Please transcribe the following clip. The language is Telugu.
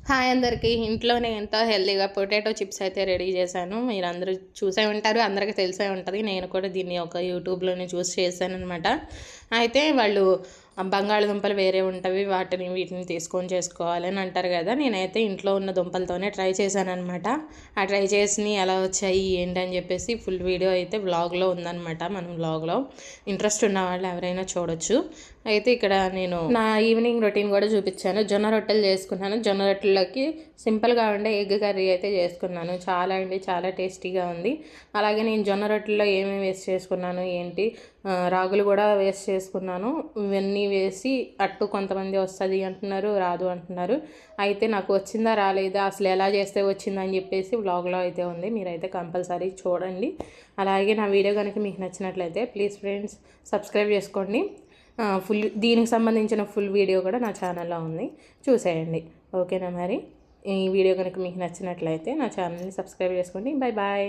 హాయ్ అందరికీ. ఇంట్లోనే ఎంతో హెల్తీగా పొటాటో చిప్స్ అయితే రెడీ చేశాను. మీరందరూ చూసే ఉంటారు. అందరికీ తెలిసే ఉంటది. నేను కూడా దీన్ని ఒక యూట్యూబ్‌లోనే చూసి చేశాననమాట. అయితే వాళ్ళు బంగాళదుంపలు వేరే ఉంటవి. వాటిని వీటిని తీసుకొని చేసుకోవాలి అని అంటారు కదా! నేనైతే ఇంట్లో ఉన్న దుంపలతోనే ట్రై చేశాననమాట. ఆ ట్రై చేసినయి ఎలా వచ్చాయి ఏంటని చెప్పేసి ఫుల్ వీడియో అయితే వ్లాగ్‌లో ఉందనమాట. మన వ్లాగ్‌లో ఇంట్రెస్ట్ ఉన్న వాళ్ళు ఎవరైనా చూడొచ్చు. అయితే ఇక్కడ నేను నా ఈవినింగ్ రొటీన్ కూడా చూపించాను. జొన్న రొట్టెలు చేసుకున్నాను. జొన్న రొట్టెల్లోకి సింపుల్గా ఉండే ఎగ్ కర్రీ అయితే చేసుకున్నాను. చాలా టేస్టీగా ఉంది. అలాగే నేను జొన్న రొట్టెల్లో ఏమేమి వేస్ట్ చేసుకున్నాను ఏంటి, రాగులు కూడా వేస్ట్ చేసుకున్నాను. ఇవన్నీ వేసి అట్టు కొంతమంది వస్తుంది అంటున్నారు, రాదు అంటున్నారు. అయితే నాకు వచ్చిందా రాలేదా, అసలు ఎలా చేస్తే వచ్చిందని చెప్పేసి వ్లాగ్లో అయితే ఉంది. మీరైతే కంపల్సరీ చూడండి. అలాగే నా వీడియో కనుక మీకు నచ్చినట్లయితే ప్లీజ్ ఫ్రెండ్స్ సబ్స్క్రైబ్ చేసుకోండి. దీనికి సంబంధించిన ఫుల్ వీడియో కూడా నా ఛానల్లో ఉంది, చూసేయండి. ఓకేనా? మరి ఈ వీడియో కనుక మీకు నచ్చినట్లయితే నా ఛానల్ని సబ్స్క్రైబ్ చేసుకోండి. Bye bye.